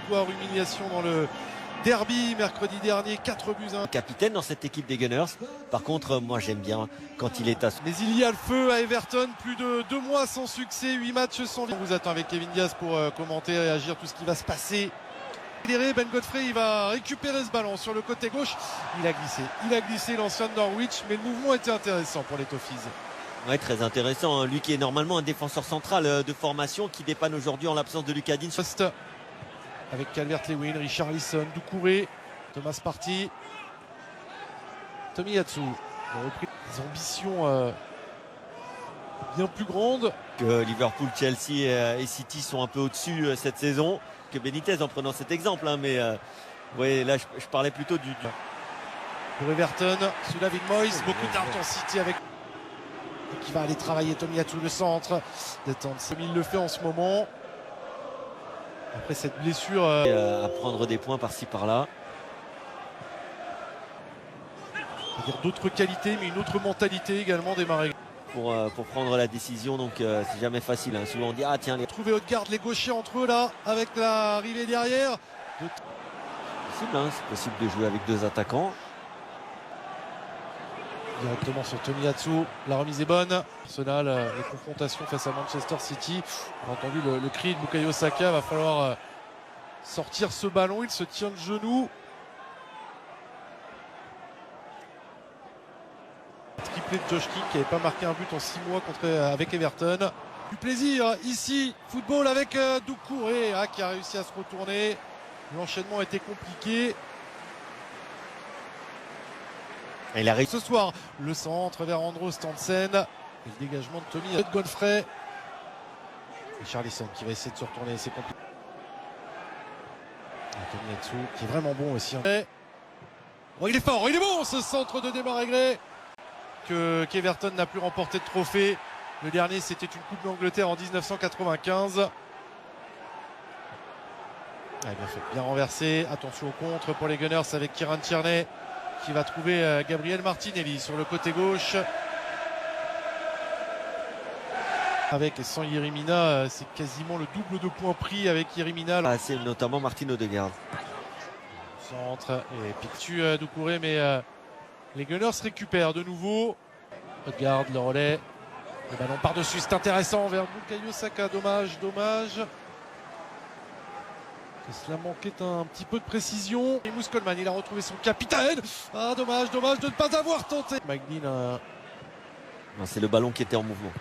victoire, humiliation dans le derby mercredi dernier, 4-1. Capitaine dans cette équipe des Gunners. Par contre, moi j'aime bien quand il est à... Mais il y a le feu à Everton, plus de 2 mois sans succès, 8 matchs sans victoire. On vous attend avec Kevin Diaz pour commenter et réagir tout ce qui va se passer. Ben Godfrey, il va récupérer ce ballon sur le côté gauche. Il a glissé l'ancien de Norwich, mais le mouvement était intéressant pour les Toffees. Ouais, très intéressant. Lui qui est normalement un défenseur central de formation, qui dépanne aujourd'hui en l'absence de Lucas Digne. Avec Calvert-Lewin, Richarlison, Doucouré, Thomas Partey, Tomiyasu. Ils ont repris des ambitions bien plus grandes. Que Liverpool, Chelsea et City sont un peu au-dessus cette saison. Que Benitez en prenant cet exemple. Hein, mais ouais, là, je parlais plutôt du... Pour Everton, sous David Moyes, beaucoup d'intensité avec... qui va aller travailler Tomiyasu, le centre. Détente, comme il le fait en ce moment. Après cette blessure... à prendre des points par-ci par-là. C'est-à-dire d'autres qualités, mais une autre mentalité également des Marais. Pour prendre la décision, donc c'est jamais facile. Hein. Souvent on dit, ah tiens... Trouver Odegaard, les gauchers entre eux là, avec l'arrivée derrière. C'est possible de jouer avec 2 attaquants. Directement sur Tomiyasu, la remise est bonne. Arsenal, les confrontations face à Manchester City. On a entendu le cri de Bukayo Saka, va falloir sortir ce ballon, il se tient le genou. Triplé de Josh King qui n'avait pas marqué un but en 6 mois avec Everton. Du plaisir ici, football avec Doucouré qui a réussi à se retourner. L'enchaînement était compliqué. Et il arrive ce soir, le centre vers Andros Stansen. Et le dégagement de Tommy Godfrey. Et Richarlison qui va essayer de se retourner, c'est compliqué. Tomiyasu qui est vraiment bon aussi. Oh, il est fort, il est bon ce centre de Demarai qu'Everton n'a plus remporté de trophée. Le dernier c'était une Coupe d'Angleterre en 1995. Bien fait, bien renversé. Attention au contre pour les Gunners avec Kieran Tierney qui va trouver Gabriel Martinelli sur le côté gauche. Avec et sans Yerimina, c'est quasiment le double de points pris avec Yerimina. C'est notamment Martin Odegaard. Centre et Pictu Doucouré, mais les Gunners récupèrent de nouveau. Odegaard, le relais. Le ballon par-dessus, c'est intéressant vers Bukayo Saka. Dommage. Cela manquait un petit peu de précision. Et Mousse Coleman, il a retrouvé son capitaine. Dommage de ne pas avoir tenté. McGinn. C'est le ballon qui était en mouvement.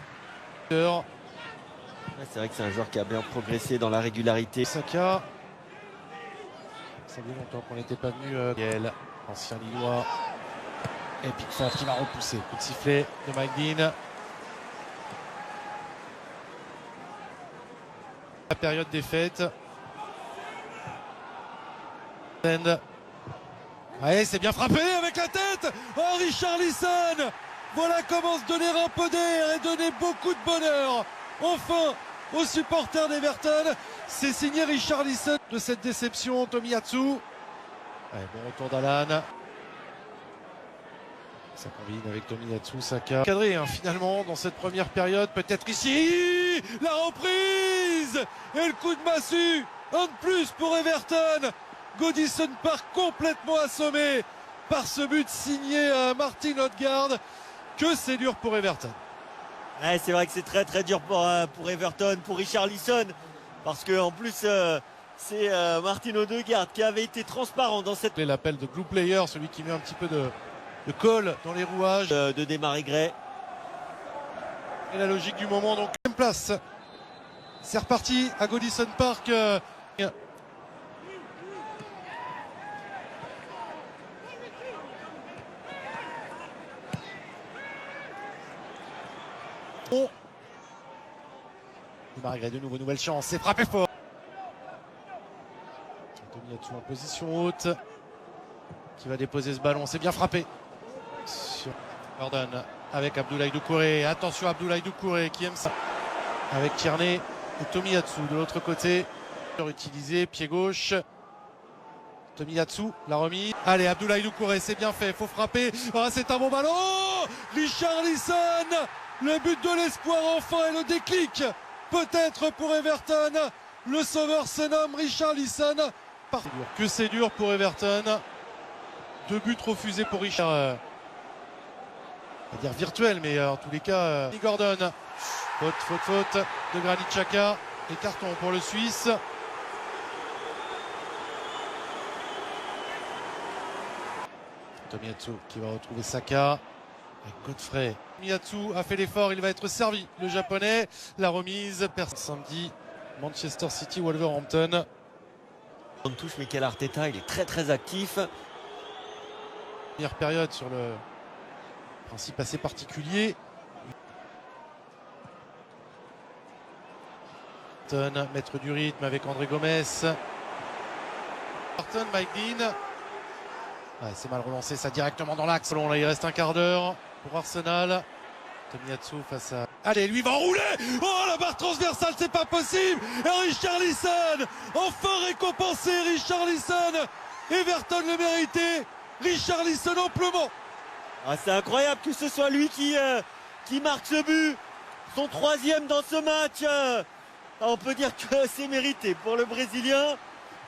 C'est vrai que c'est un joueur qui a bien progressé dans la régularité. Saka. Ça fait longtemps qu'on n'était pas venu. Ancien Lillois. Et Pickford qui va repousser. Coup de sifflet de McGinn. La période des fêtes. Allez, c'est bien frappé avec la tête. Oh, Richarlison. Voilà comment se donner un peu d'air et donner beaucoup de bonheur. Enfin, aux supporters d'Everton. C'est signé Richarlison de cette déception. Tomiyasu. Allez, bon retour d'Alan. Ça combine avec Tomiyasu, Saka. Cadré finalement dans cette première période. Peut-être ici. La reprise. Et le coup de massue. Un de plus pour Everton. Goodison Park complètement assommé par ce but signé Martin Odegaard. Que c'est dur pour Everton. Ouais, c'est vrai que c'est très dur pour Everton, pour Richarlison. Parce qu'en plus, c'est Martin Odegaard qui avait été transparent dans cette... L'appel de glue player, celui qui met un petit peu de colle dans les rouages. De Demarai Gray. Et la logique du moment, donc, même place. C'est reparti à Goodison Park. Malgré de nouveau, nouvelle chance, c'est frappé fort. Tomiyasu en position haute qui va déposer ce ballon, c'est bien frappé sur Gordon avec Abdoulaye Doucouré. Attention Abdoulaye Doucouré qui aime ça avec Tierney et Tomiyasu de l'autre côté. Utilisé, pied gauche. Tomiyasu, la remise. Allez, Abdoulaye Doucouré, c'est bien fait, faut frapper. C'est un bon ballon. Richarlison, le but de l'espoir enfin et le déclic peut-être pour Everton. Le sauveur se nomme Richarlison. Que c'est dur pour Everton. 2 buts refusés pour Richard. On va dire virtuel, mais en tous les cas, Gordon. Faute de Granit Xhaka. Et carton pour le Suisse. Tomiyasu qui va retrouver Saka. Avec Godfrey. Tomiyasu a fait l'effort, il va être servi. Le japonais, la remise. Samedi, Manchester City, Wolverhampton. On touche Mikel Arteta, il est très actif. Première période sur le principe assez particulier. Maître du rythme avec André Gomes. Mike Dean. Ouais, c'est mal relancé, ça directement dans l'axe. Là, il reste un quart d'heure pour Arsenal. Tomiyasu face à... Allez, lui va rouler. Oh, la barre transversale, c'est pas possible. Et Richarlison, enfin récompensé, Richarlison. Everton le méritait. Richarlison amplement. Ah, c'est incroyable que ce soit lui qui marque ce but. Son 3e dans ce match. On peut dire que c'est mérité pour le Brésilien.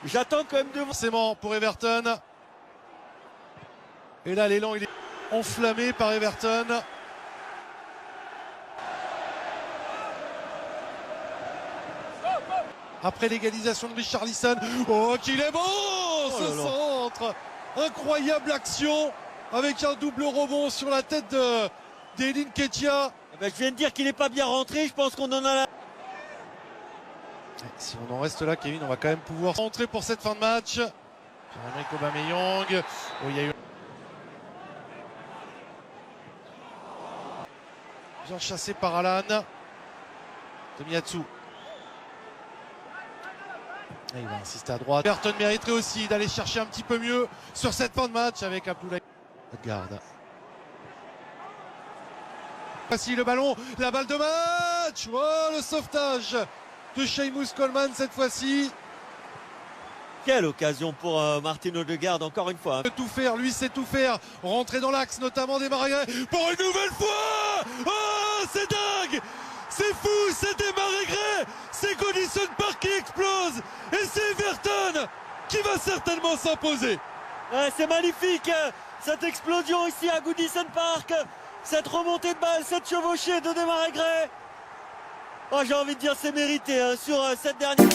J'attends quand même de... Forcément pour Everton. Et là, l'élan, il est enflammé par Everton. Après l'égalisation de Richarlison. Oh, qu'il est bon, ce centre. Incroyable action avec un double rebond sur la tête d'Eddie Nketiah. Je viens de dire qu'il n'est pas bien rentré. Je pense qu'on en a là. Si on en reste là, Kevin, on va quand même pouvoir rentrer pour cette fin de match. Pierre-Emerick Aubameyang. Oh, il y a eu... Bien chassé par Alan. Tomiyasu. Et il va insister à droite. Everton mériterait aussi d'aller chercher un petit peu mieux sur cette fin de match avec Abdoulaye. Garde. Voici le ballon, la balle de match. Oh, le sauvetage de Seamus Coleman cette fois-ci. Quelle occasion pour Martin Odegaard encore une fois. Tout faire, lui sait tout faire. Rentrer dans l'axe notamment des Marais pour une nouvelle fois. Oh, c'est dingue. C'est fou, c'est des Marais, c'est Goodison Park qui explose et c'est Everton qui va certainement s'imposer. Ouais, c'est magnifique cette explosion ici à Goodison Park, cette remontée de balle, cette chevauchée de Demarai Gray. Oh, j'ai envie de dire c'est mérité sur cette dernière...